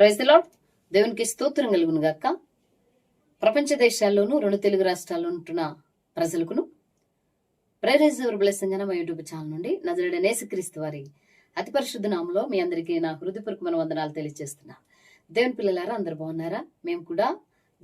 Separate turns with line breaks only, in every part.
Praise the lord. దేవునికి స్తోత్రం కలుగును గాక. ప్రపంచ దేశాల్లోనూ 2 తెలుగు రాష్ట్రాల్లో ఉంటున్న ప్రజలకును ప్రేరేజ్ యువర్ బ్లెస్సింగ్ అనే మా యూట్యూబ్ ఛానల్ నుండి నజరేయుడైన యేసుక్రీస్తు వారి అతి పరిశుద్ధ నామములో మీ అందరికీ నా హృదయపూర్వకమైన వందనాలు తెలియజేస్తున్నా. దేవుని పిల్లలారా, అందరు బాగున్నారా? మేము కూడా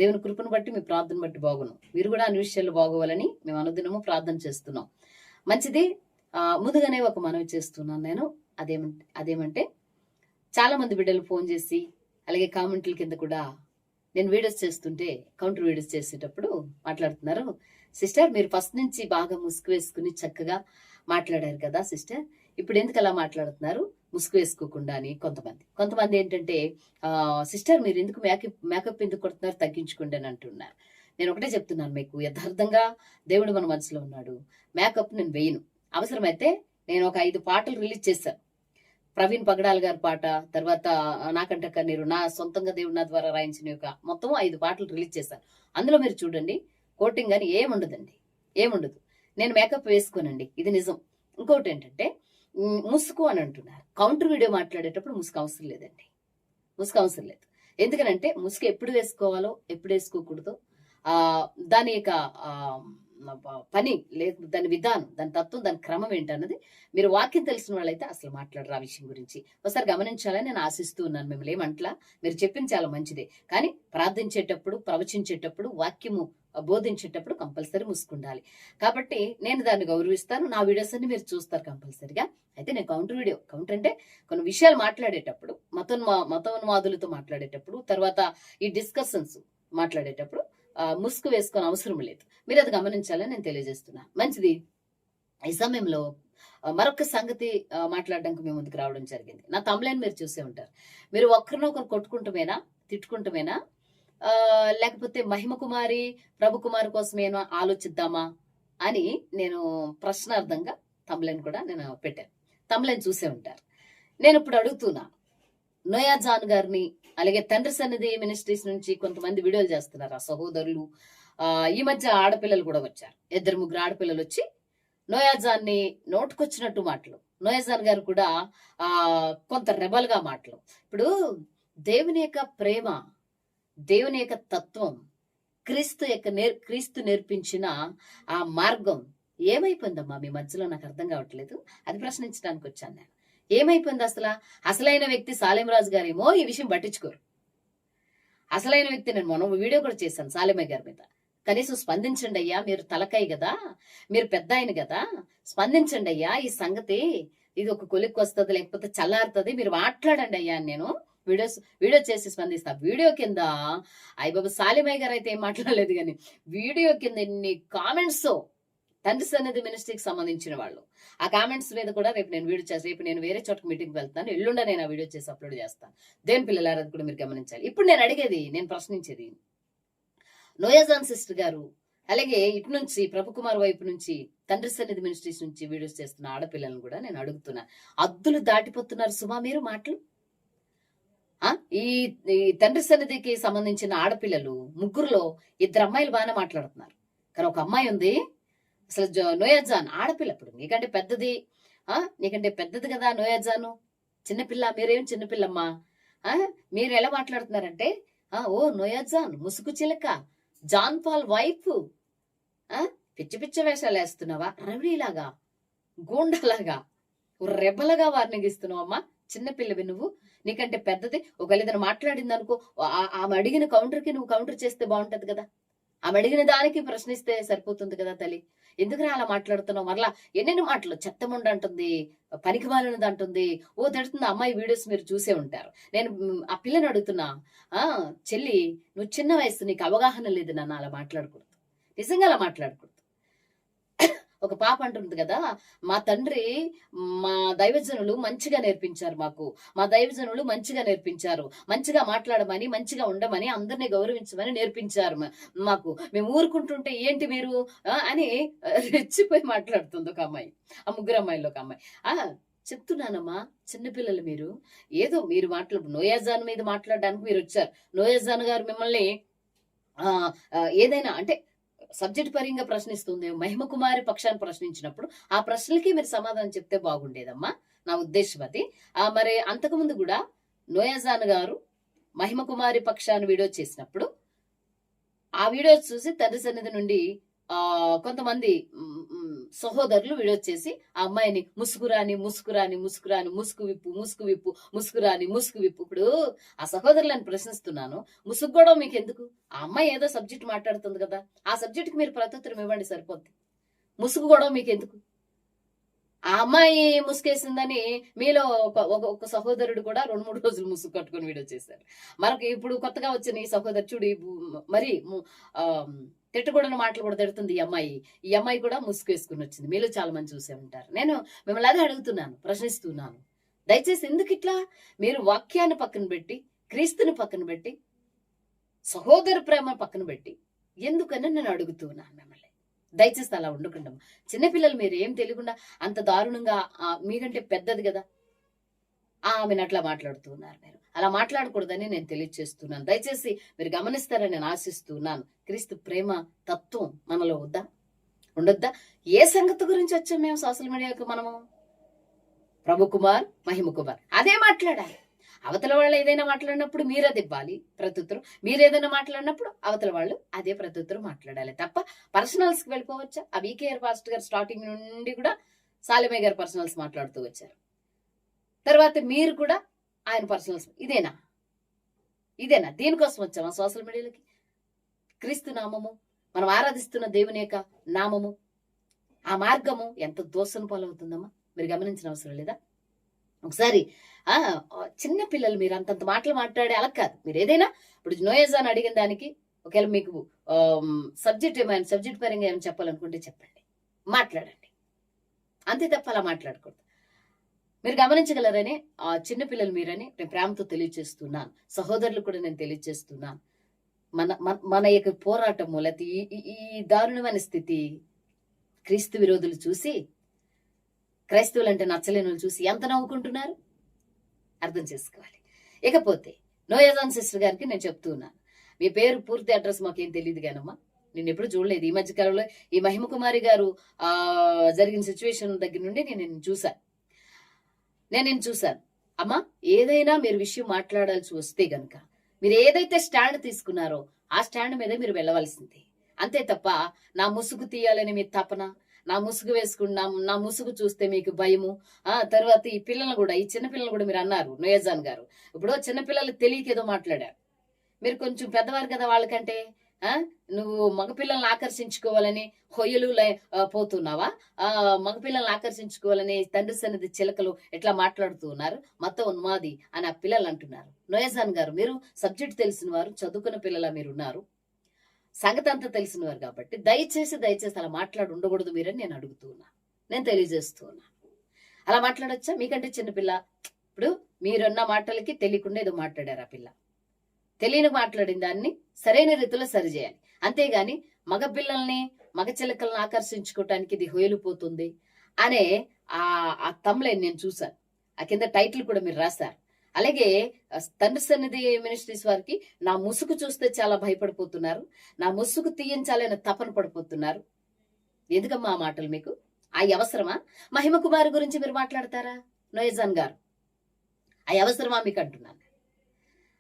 దేవుని కృపను బట్టి, మీ ప్రార్థన బట్టి బాగున్నాం. మీరు కూడా అన్ని విషయాల్లో బాగోవాలని మేము అనుదినము ప్రార్థన చేస్తున్నాం. మంచిది. ముందుగానే ఒక మనవి చేస్తున్నాను నేను. అదేమంటే చాలా మంది బిడ్డలు ఫోన్ చేసి, అలాగే కామెంట్ల కింద కూడా నేను వీడియోస్ చేస్తుంటే, కౌంటర్ వీడియోస్ చేసేటప్పుడు మాట్లాడుతున్నారు, సిస్టర్ మీరు ఫస్ట్ నుంచి బాగా ముసుగు వేసుకుని చక్కగా మాట్లాడారు కదా సిస్టర్, ఇప్పుడు ఎందుకు అలా మాట్లాడుతున్నారు ముసుగు వేసుకోకుండా అని కొంతమంది ఏంటంటే, సిస్టర్ మీరు ఎందుకు మేకప్ ఎందుకు కొడుతున్నారు, తగ్గించుకోండి అని అంటున్నారు. నేను ఒకటే చెప్తున్నాను మీకు, యథార్థంగా దేవుడు మన మనసులో ఉన్నాడు. మేకప్ నేను వేయను. అవసరమైతే నేను ఒక 5 పాటలు రిలీజ్ చేశాను. ప్రవీణ్ పగడాల్ గారి పాట, తర్వాత నాకంట కన్నీరు, నా సొంతంగా దేవుడు నా ద్వారా రాయించిన యొక్క మొత్తం 5 పాటలు రిలీజ్ చేశాను. అందులో మీరు చూడండి, కోటింగ్ అని ఏముండదండి, ఏముండదు. నేను మేకప్ వేసుకోనండి, ఇది నిజం. ఇంకోటి ఏంటంటే, ముసుగు అని అంటున్నారు. కౌంటర్ వీడియో మాట్లాడేటప్పుడు ముసుగు అవసరం లేదండి, ముసుగు అవసరం లేదు. ఎందుకనంటే ముసుగు ఎప్పుడు వేసుకోవాలో ఎప్పుడు వేసుకోకూడదో దాని యొక్క పని లేదు, దాని విధానం, దాని తత్వం, దాని క్రమం ఏంటన్నది మీరు వాక్యం తెలిసిన వాళ్ళైతే అసలు మాట్లాడరు. ఆ విషయం గురించి ఒకసారి గమనించాలని నేను ఆశిస్తూ ఉన్నాను. మిమ్మల్ని ఏమంటలా, మీరు చెప్పింది చాలా మంచిదే, కానీ ప్రార్థించేటప్పుడు, ప్రవచించేటప్పుడు, వాక్యము బోధించేటప్పుడు కంపల్సరీ ముసుకుండాలి. కాబట్టి నేను దాన్ని గౌరవిస్తాను. నా వీడియోస్ అన్ని మీరు చూస్తారు కంపల్సరిగా. అయితే నేను కౌంటర్ అంటే కొన్ని విషయాలు మాట్లాడేటప్పుడు, మతోన్మాదులతో మాట్లాడేటప్పుడు, తర్వాత ఈ డిస్కషన్స్ మాట్లాడేటప్పుడు ముసుగు వేసుకొని అవసరం లేదు. మీరు అది గమనించాలని నేను తెలియజేస్తున్నా. మంచిది. ఈ సమయంలో మరొక సంగతి మాట్లాడడానికి మేము ముందుకు రావడం జరిగింది. నా తమ్ముళ్ళని మీరు చూసే ఉంటారు. మీరు ఒకరినొకరు కొట్టుకుంటమేనా, తిట్టుకుంటమేనా, లేకపోతే మహిమ కుమారి ప్రభు కుమారి కోసమేనో ఆలోచిద్దామా అని నేను ప్రశ్నార్థంగా తమ్ముళ్ళని కూడా నేను పెట్టాను. తమ్ముళ్ళని చూసే ఉంటారు. నేను ఇప్పుడు అడుగుతున్నా, నోయా జాన్ గారిని, అలాగే తండ్రి సన్నిధి మినిస్ట్రీస్ నుంచి కొంతమంది వీడియోలు చేస్తున్నారు ఆ సహోదరులు. ఈ మధ్య ఆడపిల్లలు కూడా వచ్చారు, 2-3 ఆడపిల్లలు వచ్చి నోయాజాన్ని నోటుకొచ్చినట్టు మాటలు. నోయాజాన్ గారు కూడా కొంత రెబల్ గా మాటలు. ఇప్పుడు దేవుని యొక్క ప్రేమ, దేవుని యొక్క తత్వం, క్రీస్తు నేర్పించిన ఆ మార్గం ఏమైపోయిందమ్మా మీ మధ్యలో? నాకు అర్థం కావట్లేదు. అది ప్రశ్నించడానికి వచ్చాను నేను. ఏమైపోయింది అసలు? అసలైన వ్యక్తి సాలెంరాజు గారేమో ఈ విషయం పట్టించుకోరు. అసలైన వ్యక్తి, నేను మొన్న వీడియో కూడా చేశాను సాలెమయ్య గారి మీద. కనీసం స్పందించండి అయ్యా, మీరు తలకాయ కదా, మీరు పెద్ద ఆయన కదా, స్పందించండి అయ్యా, ఈ సంగతి ఇది ఒక కొలిక్కి వస్తుంది, లేకపోతే చల్లారుతుంది, మీరు మాట్లాడండి అయ్యా అని నేను వీడియో చేసి స్పందిస్తా. వీడియో కింద అయ్యబాబు సాలిమయ్య గారు అయితే ఏం మాట్లాడలేదు, కానీ వీడియో కింద ఎన్ని కామెంట్స్ తండ్రి సన్నిధి మినిస్ట్రీకి సంబంధించిన వాళ్ళు. ఆ కామెంట్స్ మీద కూడా రేపు నేను వీడియో చేస్తాను. రేపు నేను వేరే చోటకి మీటింగ్కి వెళ్తాను, ఎల్లుండ నేను ఆ వీడియో చేసి అప్లోడ్ చేస్తాను. దేవుని పిల్లలారా, అది కూడా మీరు గమనించాలి. ఇప్పుడు నేను అడిగేది, నేను ప్రశ్నించేది, నోయాజాన్ సిస్టర్ గారు, అలాగే ఇటు నుంచి ప్రభుకుమార్ వైపు నుంచి తండ్రి సన్నిధి మినిస్ట్రీస్ నుంచి వీడియోస్ చేస్తున్న ఆడపిల్లలను కూడా నేను అడుగుతున్నా, అద్దులు దాటిపోతున్నారు సుమా మీరు మాటలు. ఈ తండ్రి సన్నిధికి సంబంధించిన ఆడపిల్లలు 3లో 2 అమ్మాయిలు బాగానే మాట్లాడుతున్నారు, కానీ ఒక అమ్మాయి ఉంది అసలు నోయాజాన్ ఆడపిల్ల. ఇప్పుడు నీకంటే పెద్దది కదా నోయాజాను, చిన్నపిల్ల. మీరేం చిన్నపిల్లమ్మా, మీరు ఎలా మాట్లాడుతున్నారంటే, ఓ నోయాజాన్ ముసుగు చిలక, జాన్ పాల్ వైఫ్, పిచ్చి వేషాలు వేస్తున్నావా, రవిలాగా, గూండలాగా, రెబలగా వార్నిగిస్తున్నావమ్మా. చిన్నపిల్లవి నువ్వు, నీకంటే పెద్దది. ఒకవేళ ఏదైనా మాట్లాడింది అనుకో, ఆమె అడిగిన కౌంటర్కి నువ్వు కౌంటర్ చేస్తే బాగుంటది కదా, ఆమె అడిగిన దానికి ప్రశ్నిస్తే సరిపోతుంది కదా తల్లి. ఎందుకురా అలా మాట్లాడుతున్నావు? మరలా ఎన్నెన్ని మాటలు, చెత్తముండ అంటుంది, పనికి మాలినది అంటుంది, ఓ తిడుతుంది. అమ్మాయి వీడియోస్ మీరు చూసే ఉంటారు. నేను ఆ పిల్లని అడుగుతున్నా, చెల్లి నువ్వు చిన్న వయసు, నీకు అవగాహన లేదు నాన్న, అలా మాట్లాడకూడదు, నిజంగా అలా మాట్లాడకూడదు. ఒక పాప అంటుంది కదా, మా తండ్రి మా దైవజనులు మంచిగా నేర్పించారు, మా దైవజనులు మంచిగా నేర్పించారు, మంచిగా మాట్లాడమని, మంచిగా ఉండమని, అందరినీ గౌరవించమని నేర్పించారు మాకు, మేము ఊరుకుంటుంటే ఏంటి మీరు అని రెచ్చిపోయి మాట్లాడుతుంది ఒక అమ్మాయి. ఆ 3 అమ్మాయిల్లో ఒక అమ్మాయి. చెప్తున్నానమ్మా, చిన్నపిల్లలు మీరు, ఏదో మీరు నోయాజాన్ మీద మాట్లాడడానికి మీరు వచ్చారు. నోయాజాన్ గారు మిమ్మల్ని ఏదైనా అంటే సబ్జెక్ట్ పరంగా ప్రశ్నిస్తుంది, మహిమ కుమారి పక్షాన్ని ప్రశ్నించినప్పుడు ఆ ప్రశ్నలకి మీరు సమాధానం చెప్తే బాగుండేదమ్మా, నా ఉద్దేశం అది. మరి అంతకుముందు కూడా నోయాజాన్ గారు మహిమ కుమారి పక్షాన్ని వీడియో చేసినప్పుడు ఆ వీడియో చూసి తండ్రి సన్నిధి నుండి కొంతమంది సహోదరులు వీడియో చేసి ఆ అమ్మాయిని ముసుగురాని ముసుగురాని ముసుగురాని ముసుగు విప్పు ముసుగు విప్పు ముసుగురాని ముసుగు విప్పు. ఇప్పుడు ఆ సహోదరులను ప్రశ్నిస్తున్నాను, ముసుగు కూడా మీకు ఎందుకు? ఆ అమ్మాయి ఏదో సబ్జెక్ట్ మాట్లాడుతుంది కదా, ఆ సబ్జెక్ట్ కి మీరు ప్రత్యుత్తరం ఇవ్వండి, సరిపోద్ది. ముసుగు కూడా మీకు ఎందుకు? ఆ అమ్మాయి ముసుగేసిందని మీలో ఒక సహోదరుడు కూడా 2-3 రోజులు ముసుగు కట్టుకుని వీడియో చేశారు. మనకి ఇప్పుడు కొత్తగా వచ్చిన ఈ సహోదరు చూడు మరి తిట్టకూడని మాటలు కూడా తిడుతుంది ఈ అమ్మాయి కూడా ముసుగు వేసుకుని వచ్చింది. మీలో చాలా మంది చూసే ఉంటారు. నేను మిమ్మల్ని అదే అడుగుతున్నాను, ప్రశ్నిస్తున్నాను. దయచేసి ఎందుకు ఇట్లా మీరు వాక్యాన్ని పక్కన పెట్టి, క్రీస్తుని పక్కన పెట్టి, సహోదర ప్రేమ పక్కన పెట్టి ఎందుకని నేను అడుగుతున్నాను మిమ్మల్ని. దయచేసి అలా ఉండకుండా. చిన్నపిల్లలు మీరు ఏం తెలియకుండా అంత దారుణంగా మీకంటే పెద్దది కదా ఆమెను అట్లా మాట్లాడుతున్నారు. మీరు అలా మాట్లాడకూడదని నేను తెలియజేస్తున్నాను. దయచేసి మీరు గమనిస్తారని నేను ఆశిస్తున్నాను. క్రీస్తు ప్రేమ తత్వం మనలో ఉండొద్దా? ఏ సంగతి గురించి వచ్చాం మేము సోషల్ మీడియాకు? మనము ప్రభు కుమార్, మహిమ కుమార్ అదే మాట్లాడాలి. అవతల వాళ్ళు ఏదైనా మాట్లాడినప్పుడు మీరు అది ఇవ్వాలి ప్రత్యుత్తరం, మీరు ఏదైనా మాట్లాడినప్పుడు అవతల వాళ్ళు అదే ప్రత్యుత్తరం మాట్లాడాలి తప్ప పర్సనల్స్ కి వెళ్ళిపోవచ్చా? ఆ వికేఆర్ పాస్టర్ గారు స్టార్టింగ్ నుండి కూడా సాలిమయ్య గారు పర్సనల్స్ మాట్లాడుతూ వచ్చారు. తర్వాత మీరు కూడా ఆయన పర్సనల్స్ ఇదేనా దీనికోసం వచ్చామా సోషల్ మీడియాలకి? క్రీస్తు నామము, మనం ఆరాధిస్తున్న దేవుని యొక్క నామము, ఆ మార్గము ఎంత దోషం పాలవుతుందమ్మా, మీరు గమనించిన అవసరం లేదా? ఒకసారి చిన్న పిల్లలు మీరు అంతంత మాటలు మాట్లాడే అలా కాదు. మీరు ఏదైనా ఇప్పుడు నోయజాన్ అడిగిన దానికి ఒకవేళ మీకు సబ్జెక్ట్ పరంగా ఏమైనా చెప్పాలనుకుంటే చెప్పండి, మాట్లాడండి, అంతే తప్ప అలా మాట్లాడకూడదు. మీరు గమనించగలరని ఆ చిన్న పిల్లలు మీరని నేను ప్రేమతో తెలియజేస్తున్నాను. సహోదరులు కూడా నేను తెలియజేస్తున్నాను. మన యొక్క పోరాటము లేకపోతే ఈ దారుణమైన స్థితి క్రీస్తు విరోధులు చూసి, క్రైస్తవులు అంటే నచ్చలేని వాళ్ళు చూసి ఎంత నవ్వుకుంటున్నారు అర్థం చేసుకోవాలి. ఇకపోతే నోయజాన్ సిస్టర్ గారికి నేను చెప్తూ ఉన్నాను, మీ పేరు పూర్తి అడ్రస్ మాకేం తెలియదు కానమ్మా, నేను ఎప్పుడు చూడలేదు. ఈ మధ్య కాలంలో ఈ మహిమ కుమారి గారు జరిగిన సిచ్యువేషన్ దగ్గర నుండి నేను చూశాను. అమ్మా, ఏదైనా మీరు విషయం మాట్లాడాల్సి వస్తే గనక మీరు ఏదైతే స్టాండ్ తీసుకున్నారో ఆ స్టాండ్ మీద మీరు వెళ్ళవలసింది, అంతే తప్ప నా ముసుగు తీయాలని మీ తపన, నా ముసుగు వేసుకున్నాం, నా ముసుగు చూస్తే మీకు భయము. తర్వాత ఈ పిల్లలు కూడా, ఈ చిన్నపిల్లలు కూడా మీరు అన్నారు నోయజాన్ గారు, ఇప్పుడు చిన్నపిల్లలు తెలియకేదో మాట్లాడారు. మీరు కొంచెం పెద్దవారు కదా వాళ్ళకంటే, నువ్వు మగపిల్లల్ని ఆకర్షించుకోవాలని హొయ్యలు పోతున్నావా? మగపిల్లల్ని ఆకర్షించుకోవాలని తండ్రి సన్నిధి చిలకలు ఎట్లా మాట్లాడుతూ ఉన్నారు, మొత్తం ఉన్మాది అని ఆ పిల్లలు అంటున్నారు. నోయజాన్ గారు, మీరు సబ్జెక్ట్ తెలిసిన వారు, చదువుకున్న పిల్లల మీరు ఉన్నారు, సంగతి అంతా తెలిసిన వారు కాబట్టి దయచేసి అలా మాట్లాడి ఉండకూడదు మీరని నేను అడుగుతున్నా, నేను తెలియజేస్తున్నా. అలా మాట్లాడొచ్చా? మీకంటే చిన్నపిల్ల. ఇప్పుడు మీరున్న మాటలకి తెలియకుండా ఏదో మాట్లాడారు. ఆ పిల్ల తెలియని మాట్లాడిన దాన్ని సరైన రీతిలో సరిచేయాలి. అంతేగాని మగపిల్లల్ని, మగ చిలకలను ఆకర్షించుకోవటానికి ఇది హోయలిపోతుంది అనే ఆ తమ్లైన్ నేను చూశాను. ఆ కింద టైటిల్ కూడా మీరు రాశారు. అలాగే తండ్రి సన్నిధి మినిస్ట్రీస్ వారికి నా ముసుగు చూస్తే చాలా భయపడిపోతున్నారు, నా ముసుగు తీయించాలని తపన పడిపోతున్నారు. ఎందుకమ్మా ఆ మాటలు మీకు? ఆ అవసరమా? మహిమ కుమారి గురించి మీరు మాట్లాడతారా నోయజాన్ గారు? ఆ అవసరమా మీకు అంటున్నాను.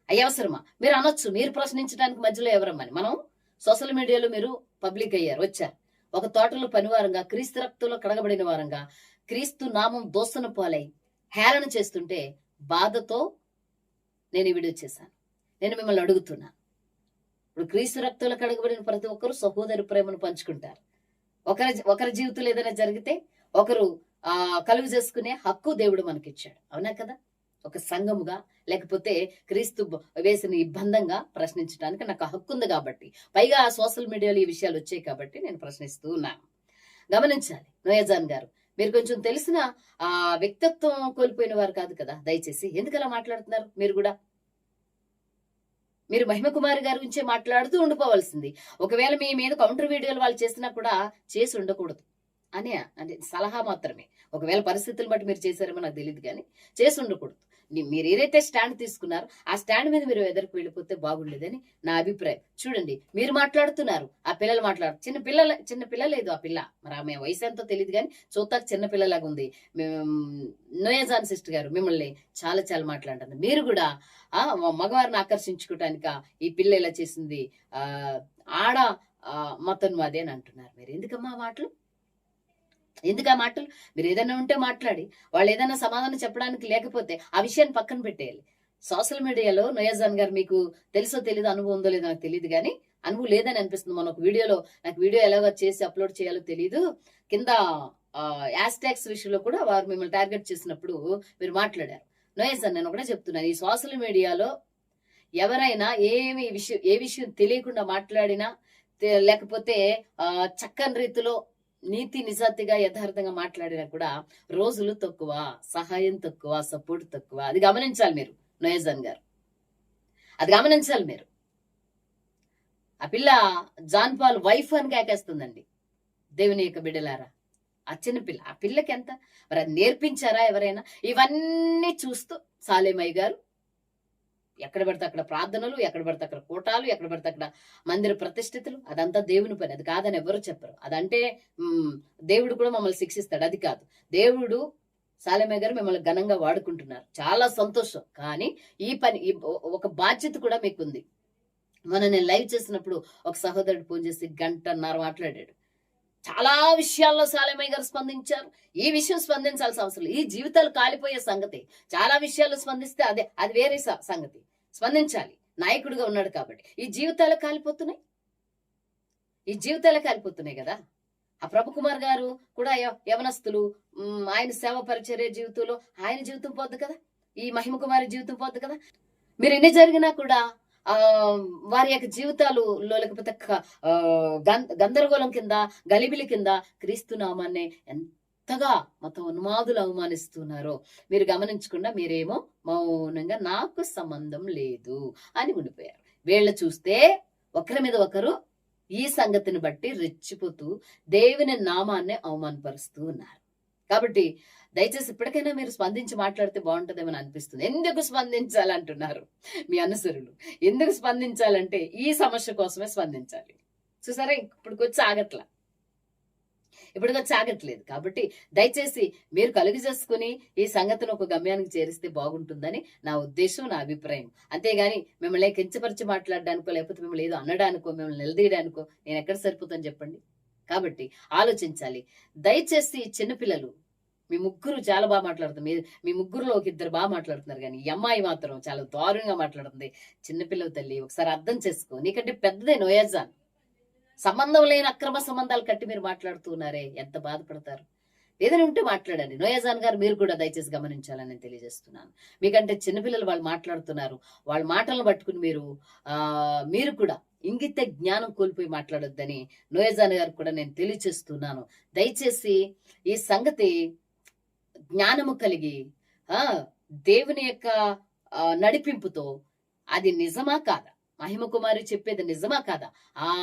ఆ అవసరమా? మీరు అనొచ్చు, మీరు ప్రశ్నించడానికి మధ్యలో ఎవరమ్మని. మనం సోషల్ మీడియాలో మీరు పబ్లిక్ అయ్యారు, వచ్చారు. ఒక తోటలో పనివారంగా, క్రీస్తు రక్తంలో కడగబడిన వారంగా, క్రీస్తు నామం దోసన పాలై హేళన చేస్తుంటే బాధతో నేను ఈ వీడియో చేశాను. నేను మిమ్మల్ని అడుగుతున్నాను, ఇప్పుడు క్రీస్తు రక్తంలో కడగబడిన ప్రతి ఒక్కరు సహోదరి ప్రేమను పంచుకుంటారు. ఒకరి జీవితంలో ఏదైనా జరిగితే ఒకరు కలుగు చేసుకునే హక్కు దేవుడు మనకిచ్చాడు, అవునా కదా? ఒక సంఘముగా, లేకపోతే క్రీస్తు వేసిన ఇబ్బందంగా ప్రశ్నించడానికి నాకు హక్కు ఉంది కాబట్టి, పైగా సోషల్ మీడియాలో ఈ విషయాలు వచ్చాయి కాబట్టి నేను ప్రశ్నిస్తూ ఉన్నాను. గమనించాలి నోయజాన్ గారు, మీరు కొంచెం తెలిసిన వ్యక్తిత్వం కోల్పోయిన వారు కాదు కదా. దయచేసి ఎందుకు అలా మాట్లాడుతున్నారు? మీరు మహిమ కుమారి గారి గురించే మాట్లాడుతూ ఉండిపోవాల్సింది. ఒకవేళ మీ మీద కౌంటర్ వీడియోలు వాళ్ళు చేసినా కూడా చేసి ఉండకూడదు అని అంటే సలహా మాత్రమే. ఒకవేళ పరిస్థితులు బట్టి మీరు చేశారేమో నాకు తెలియదు, కానీ చేసి ఉండకూడదు. మీరు ఏదైతే స్టాండ్ తీసుకున్నారో ఆ స్టాండ్ మీద మీరు ఎదురుకు వెళ్ళిపోతే బాగుండేదని నా అభిప్రాయం. చూడండి, మీరు మాట్లాడుతున్నారు, ఆ పిల్లలు చిన్న పిల్ల లేదు ఆ పిల్ల, మరి ఆమె వయసు ఎంతో తెలియదు కానీ చూస్తాకు చిన్న పిల్లలాగా ఉంది. నోయాజాన్ సిస్టర్ గారు మిమ్మల్ని చాలా చాలా మాట్లాడుతుంది. మీరు కూడా మగవారిని ఆకర్షించుకోవటానిక ఈ పిల్ల ఇలా చేసింది, ఆడ మతోన్మాది అని అంటున్నారు. మీరు ఎందుకమ్మా మాటలు? ఎందుకు ఆ మాటలు? మీరు ఏదైనా ఉంటే మాట్లాడి, వాళ్ళు ఏదైనా సమాధానం చెప్పడానికి లేకపోతే ఆ విషయాన్ని పక్కన పెట్టేయాలి. సోషల్ మీడియాలో నోయాజాన్ గారు మీకు తెలుసో తెలీదు, అనుభవం ఉందో లేదో నాకు తెలియదు కానీ అనుభవం లేదని అనిపిస్తుంది. మన ఒక వీడియోలో నాకు వీడియో ఎలాగో చేసి అప్లోడ్ చేయాలో తెలీదు, కింద యాష్ ట్యాగ్స్ విషయంలో కూడా వారు మిమ్మల్ని టార్గెట్ చేసినప్పుడు మీరు మాట్లాడారు. నోయాజాన్, నేను ఒకటే చెప్తున్నాను, ఈ సోషల్ మీడియాలో ఎవరైనా ఏ విషయం తెలియకుండా మాట్లాడినా, లేకపోతే చక్కని రీతిలో నీతి నిజాతిగా యథార్థంగా మాట్లాడినా కూడా రోజులు తక్కువ, సహాయం తక్కువ, సపోర్ట్ తక్కువ. అది గమనించాలి మీరు నోయాజాన్ గారు, అది గమనించాలి మీరు. ఆ పిల్ల జాన్ పాల్ వైఫ్ అని కేకేస్తుందండి. దేవుని యొక్క బిడ్డలారా, ఆ చిన్న పిల్ల, ఆ పిల్లకి ఎంత మరి అది నేర్పించారా ఎవరైనా? ఇవన్నీ చూస్తూ సాలేమయ్య గారు ఎక్కడ పడితే అక్కడ ప్రార్థనలు, ఎక్కడ పడితే అక్కడ కూటాలు, ఎక్కడ పడితే అక్కడ మందిర ప్రతిష్ఠితులు, అదంతా దేవుని పని. అది కాదని ఎవరు చెప్పరు. అదంటే దేవుడు కూడా మమ్మల్ని శిక్షిస్తాడు, అది కాదు. దేవుడు సాలెమయ్య గారు మిమ్మల్ని ఘనంగా వాడుకుంటున్నారు, చాలా సంతోషం. కానీ ఈ పని ఒక బాధ్యత కూడా మీకుంది. నేను లైవ్ చేసినప్పుడు ఒక సహోదరుడు ఫోన్ చేసి 1.5 గంట మాట్లాడాడు. చాలా విషయాల్లో సాలెమయ్య గారు స్పందించారు. ఈ విషయం స్పందించాల్సిన అవసరం, ఈ జీవితాలు కాలిపోయే సంగతి. చాలా విషయాల్లో స్పందిస్తే అది వేరే సంగతి. స్పందించాలి, నాయకుడిగా ఉన్నాడు కాబట్టి. ఈ జీవితాలు కాలిపోతున్నాయి కదా. ఆ ప్రభు కుమార్ గారు కూడా యవనస్తులు, ఆయన సేవ పరిచర్య జీవితంలో ఆయన జీవితం పోద్దు కదా, ఈ మహిమ కుమారి జీవితం పోద్దు కదా. మీరు ఎన్ని జరిగినా కూడా వారి యొక్క జీవితాలులో లేకపోతే గందరగోళం కింద, గలిబిలి కింద క్రీస్తు నామాన్ని ఎంతగా మత ఉన్మాదులు అవమానిస్తున్నారో మీరు గమనించకుండా మీరేమో మౌనంగా నాకు సంబంధం లేదు అని ఉండిపోయారు. వీళ్ళు చూస్తే ఒకరి మీద ఒకరు ఈ సంగతిని బట్టి రెచ్చిపోతూ దేవుని నామాన్ని అవమానపరుస్తూ ఉన్నారు. కాబట్టి దయచేసి ఇప్పటికైనా మీరు స్పందించి మాట్లాడితే బాగుంటుందేమని అనిపిస్తుంది. ఎందుకు స్పందించాలంటున్నారు మీ అనుసరులు? ఎందుకు స్పందించాలంటే ఈ సమస్య కోసమే స్పందించాలి. చూసారా, ఇప్పటికొచ్చి ఆగట్లేదు. కాబట్టి దయచేసి మీరు కలుగు చేసుకుని ఈ సంగతిని ఒక గమ్యానికి చేరిస్తే బాగుంటుందని నా ఉద్దేశం, నా అభిప్రాయం. అంతేగాని మిమ్మల్ని కించపరిచి మాట్లాడడానికో, లేకపోతే మిమ్మల్ని ఏదో అనడానికో, మిమ్మల్ని నిలదీయడానికో నేను ఎక్కడ సరిపోతాను చెప్పండి. కాబట్టి ఆలోచించాలి. దయచేసి చిన్నపిల్లలు, మీ ముగ్గురు చాలా బాగా మాట్లాడుతున్నారు. మీ ముగ్గురులో ఒక 2 బాగా మాట్లాడుతున్నారు, కానీ ఈ అమ్మాయి మాత్రం చాలా దారుణంగా మాట్లాడుతుంది. చిన్నపిల్లల తల్లి, ఒకసారి అర్థం చేసుకో. నీకంటే పెద్దదే నోయాజాన్. సంబంధం లేని అక్రమ సంబంధాలు కట్టి మీరు మాట్లాడుతూ ఉన్నారే, ఎంత బాధపడతారు. ఏదైనా ఉంటే మాట్లాడండి. నోయాజాన్ గారు, మీరు కూడా దయచేసి గమనించాలని నేను తెలియజేస్తున్నాను. మీకంటే చిన్నపిల్లలు వాళ్ళు మాట్లాడుతున్నారు, వాళ్ళ మాటలను పట్టుకుని మీరు కూడా ఇంగిత జ్ఞానం కోల్పోయి మాట్లాడొద్దని నోయాజాన్ గారు కూడా నేను తెలియజేస్తున్నాను. దయచేసి ఈ సంగతి జ్ఞానము కలిగి దేవుని యొక్క నడిపింపుతో అది నిజమా కాదా, మహిమ కుమారి చెప్పేది నిజమా కాదా,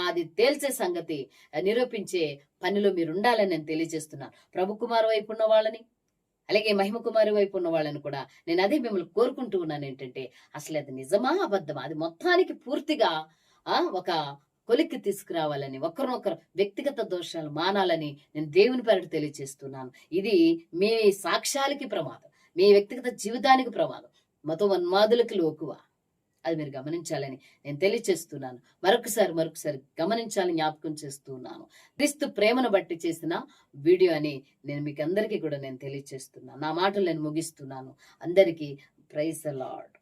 అది తేల్చే సంగతి నిరూపించే పనిలో మీరు ఉండాలని నేను తెలియజేస్తున్నాను. ప్రభు కుమారు వైపు ఉన్న వాళ్ళని, అలాగే మహిమ కుమారి వైపు ఉన్న వాళ్ళని కూడా నేను అదే మిమ్మల్ని కోరుకుంటూ ఉన్నాను. ఏంటంటే అసలు అది నిజమా అబద్ధమా, అది మొత్తానికి పూర్తిగా ఒక కొలిక్కి తీసుకురావాలని, ఒకరినొకరు వ్యక్తిగత దోషాలు మానాలని నేను దేవుని పేరిట తెలియజేస్తున్నాను. ఇది మీ సాక్ష్యాలకి ప్రమాదం, మీ వ్యక్తిగత జీవితానికి ప్రమాదం, మత ఉన్మాదులకి లోకువ. అది మీరు గమనించాలని నేను తెలియజేస్తున్నాను. మరొకసారి గమనించాలని జ్ఞాపకం చేస్తున్నాను. క్రీస్తు ప్రేమను బట్టి చేసిన వీడియో అని నేను మీకు అందరికీ కూడా నేను తెలియజేస్తున్నాను. నా మాటలు నేను ముగిస్తున్నాను. అందరికీ ప్రైజ్ ది లార్డ్.